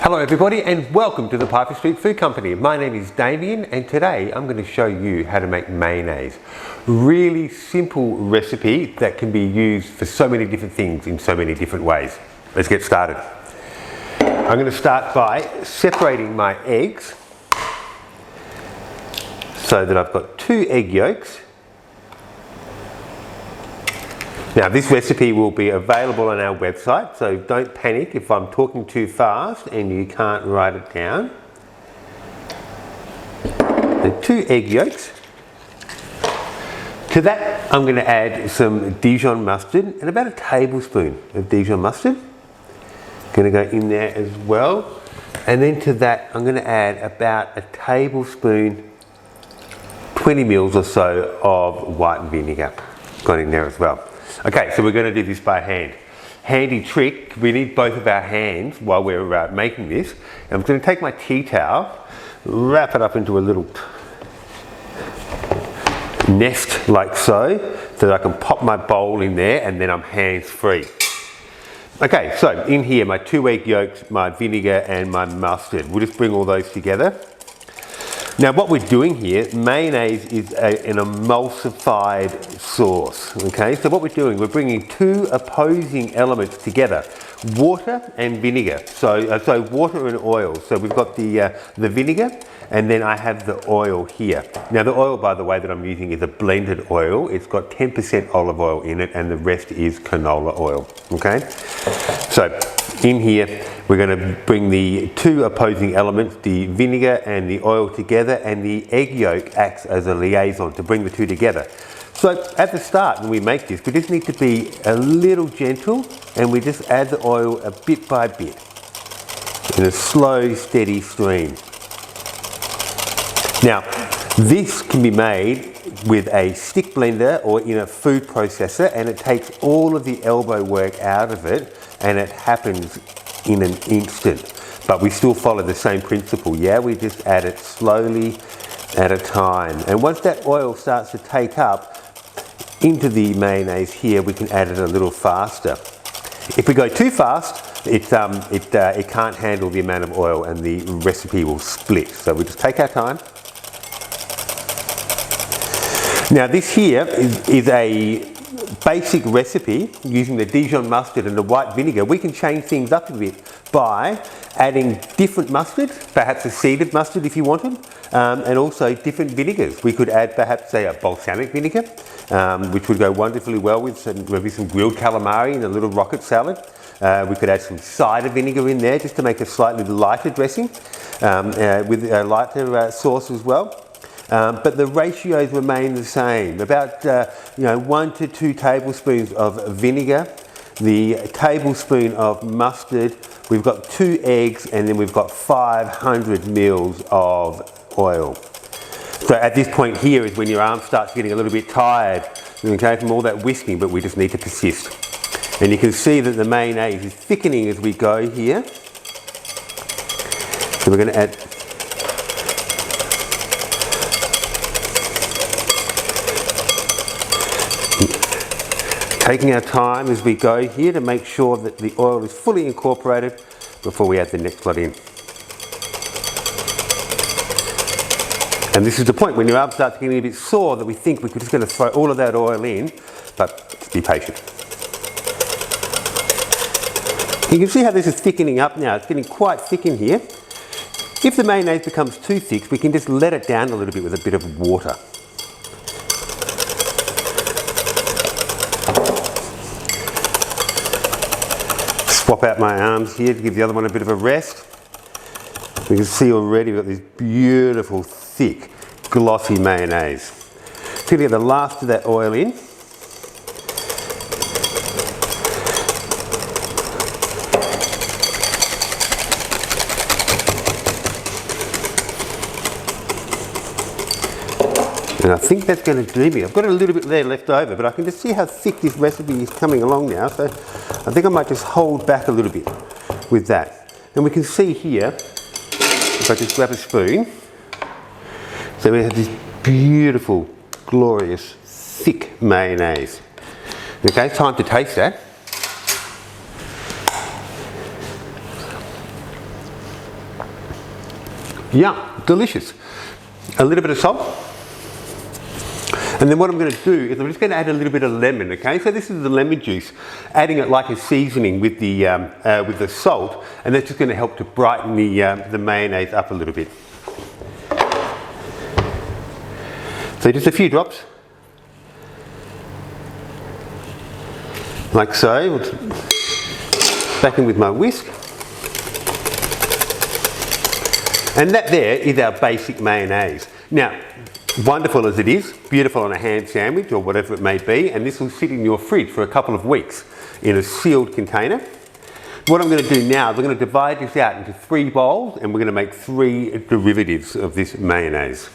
Hello everybody and welcome to the Piper Street Food Company. My name is Damien and today I'm going to show you how to make mayonnaise. Really simple recipe that can be used for so many different things in so many different ways. Let's get started. I'm going to start by separating my eggs so that I've got 2 egg yolks. Now this recipe will be available on our website, so don't panic if I'm talking too fast and you can't write it down. The 2 egg yolks. To that I'm going to add some Dijon mustard and about a tablespoon of Dijon mustard. Going to go in there as well. And then to that I'm going to add about a tablespoon, 20 mils or so of white vinegar. Got in there as well. Okay, so we're going to do this by hand. Handy trick, we need both of our hands while we're making this. And I'm going to take my tea towel, wrap it up into a little nest like so that I can pop my bowl in there and then I'm hands free. Okay, so in here my 2 egg yolks, my vinegar and my mustard. We'll just bring all those together. Now what we're doing here, mayonnaise is an emulsified sauce, okay? So what we're doing, we're bringing 2 opposing elements together, water and vinegar. So water and oil. So we've got the vinegar and then I have the oil here. Now the oil, by the way, that I'm using is a blended oil. It's got 10% olive oil in it and the rest is canola oil, okay? So in here, we're going to bring the 2 opposing elements, the vinegar and the oil together, and the egg yolk acts as a liaison to bring the 2 together. So at the start when we make this, we just need to be a little gentle and we just add the oil a bit by bit in a slow, steady stream. Now, this can be made with a stick blender or in a food processor, and it takes all of the elbow work out of it and it happens in an instant. But we still follow the same principle, yeah? We just add it slowly at a time. And once that oil starts to take up into the mayonnaise here, we can add it a little faster. If we go too fast, it can't handle the amount of oil and the recipe will split. So we just take our time. Now this here is a basic recipe using the Dijon mustard and the white vinegar. We can change things up a bit by adding different mustard, perhaps a seeded mustard if you wanted, and also different vinegars. We could add perhaps say a balsamic vinegar, which would go wonderfully well with maybe some grilled calamari and a little rocket salad. We could add some cider vinegar in there just to make a slightly lighter dressing, with a lighter sauce as well. But the ratios remain the same, about 1 to 2 tablespoons of vinegar, the tablespoon of mustard, we've got 2 eggs, and then we've got 500 mils of oil. So at this point here is when your arm starts getting a little bit tired, okay, from all that whisking, but we just need to persist. And you can see that the mayonnaise is thickening as we go here. So we're going to add taking our time as we go here to make sure that the oil is fully incorporated before we add the next lot in. And this is the point when your arm starts getting a bit sore that we think we're just going to throw all of that oil in, but be patient. You can see how this is thickening up now. It's getting quite thick in here. If the mayonnaise becomes too thick, we can just let it down a little bit with a bit of water. Swap out my arms here to give the other one a bit of a rest. You can see already we've got this beautiful, thick, glossy mayonnaise. So we're going to get the last of that oil in. And I think that's going to do me. I've got a little bit there left over, but I can just see how thick this recipe is coming along now. So I think I might just hold back a little bit with that. And we can see here, if I just grab a spoon, so we have this beautiful, glorious, thick mayonnaise. Okay, time to taste that. Yeah, delicious. A little bit of salt. And then what I'm going to do is I'm just going to add a little bit of lemon, okay? So this is the lemon juice, adding it like a seasoning with the salt, and that's just going to help to brighten the mayonnaise up a little bit. So just a few drops, like so. Back in with my whisk. And that there is our basic mayonnaise. Now, wonderful as it is, beautiful on a ham sandwich or whatever it may be, and this will sit in your fridge for a couple of weeks in a sealed container. What I'm going to do now is we're going to divide this out into 3 bowls, and we're going to make 3 derivatives of this mayonnaise.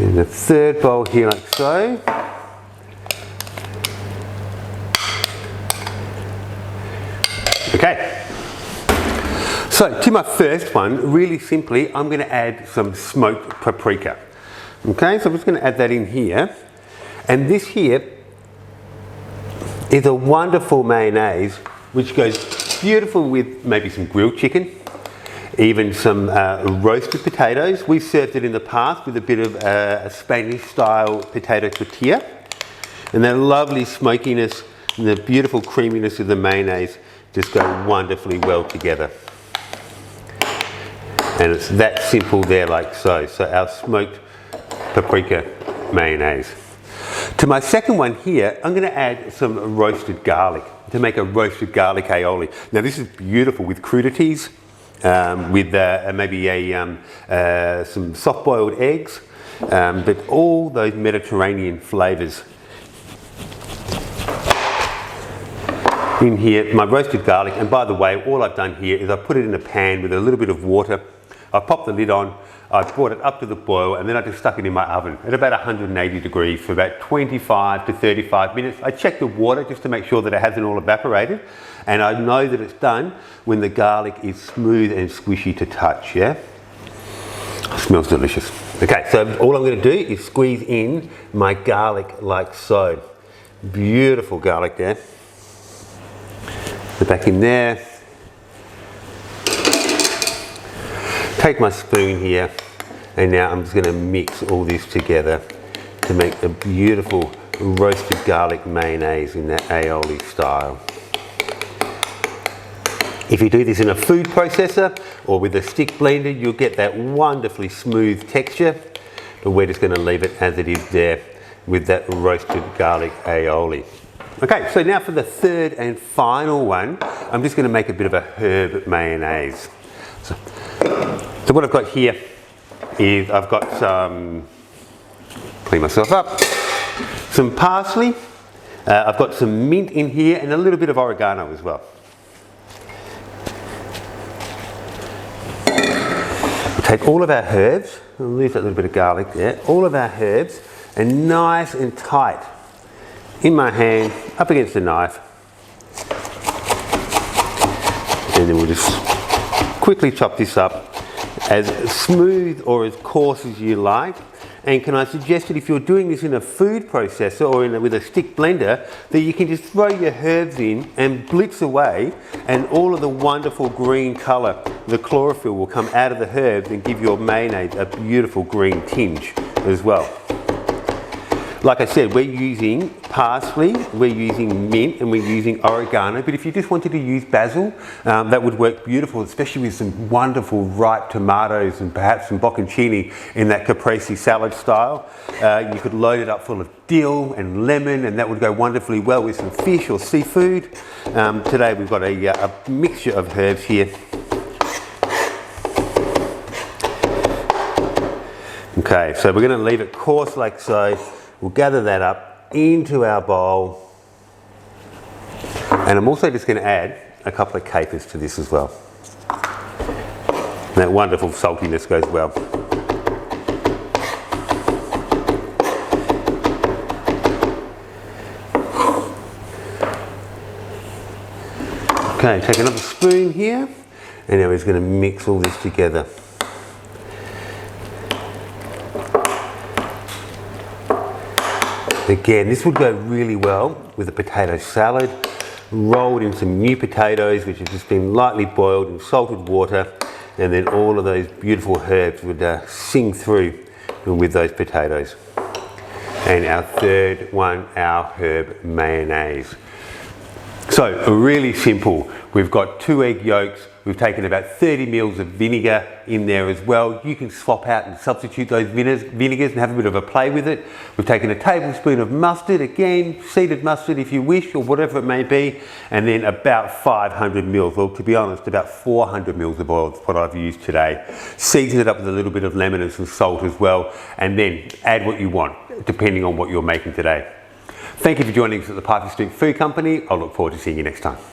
And the 3rd bowl here, like so. Okay. So to my first one, really simply, I'm going to add some smoked paprika. Okay, so I'm just going to add that in here. And this here is a wonderful mayonnaise which goes beautiful with maybe some grilled chicken, even some roasted potatoes. We've served it in the past with a bit of a Spanish style potato tortilla. And that lovely smokiness and the beautiful creaminess of the mayonnaise just go wonderfully well together. And it's that simple there, like so. So our smoked paprika mayonnaise. To my second one here, I'm going to add some roasted garlic to make a roasted garlic aioli. Now this is beautiful with crudités, with maybe some soft-boiled eggs, but all those Mediterranean flavours. In here, my roasted garlic, and by the way, all I've done here is I put it in a pan with a little bit of water. I popped the lid on, I brought it up to the boil, and then I just stuck it in my oven at about 180 degrees for about 25 to 35 minutes. I check the water just to make sure that it hasn't all evaporated, and I know that it's done when the garlic is smooth and squishy to touch, yeah? It smells delicious. Okay, so all I'm going to do is squeeze in my garlic like so. Beautiful garlic there. Put back in there. Take my spoon here, and now I'm just going to mix all this together to make a beautiful roasted garlic mayonnaise in that aioli style. If you do this in a food processor or with a stick blender, you'll get that wonderfully smooth texture, but we're just going to leave it as it is there with that roasted garlic aioli. Okay, so now for the 3rd and final one, I'm just going to make a bit of a herb mayonnaise. So what I've got here is I've got some, clean myself up, some parsley, I've got some mint in here and a little bit of oregano as well. We'll take all of our herbs, I'll leave that little bit of garlic there, all of our herbs, and nice and tight in my hand, up against the knife, and then we'll just quickly chop this up as smooth or as coarse as you like. And can I suggest that if you're doing this in a food processor or with a stick blender, that you can just throw your herbs in and blitz away, and all of the wonderful green colour, the chlorophyll, will come out of the herbs and give your mayonnaise a beautiful green tinge as well. Like I said, we're using parsley, we're using mint, and we're using oregano, but if you just wanted to use basil, that would work beautiful, especially with some wonderful ripe tomatoes and perhaps some bocconcini in that caprese salad style. You could load it up full of dill and lemon, and that would go wonderfully well with some fish or seafood. Today we've got a mixture of herbs here. Okay, so we're going to leave it coarse like so. We'll gather that up into our bowl, and I'm also just going to add a couple of capers to this as well. And that wonderful saltiness goes well. Okay, take another spoon here, And now we're just going to mix all this together. Again, this would go really well with a potato salad, rolled in some new potatoes which have just been lightly boiled in salted water, and then all of those beautiful herbs would sing through with those potatoes. And our third one, our herb mayonnaise. So really simple. We've got 2 egg yolks. We've taken about 30 mils of vinegar in there as well. You can swap out and substitute those vinegars and have a bit of a play with it. We've taken a tablespoon of mustard, again, seeded mustard if you wish, or whatever it may be, and then about 500 mils, well, to be honest, about 400 mils of oil is what I've used today. Season it up with a little bit of lemon and some salt as well, and then add what you want, depending on what you're making today. Thank you for joining us at the Piper Street Food Company. I look forward to seeing you next time.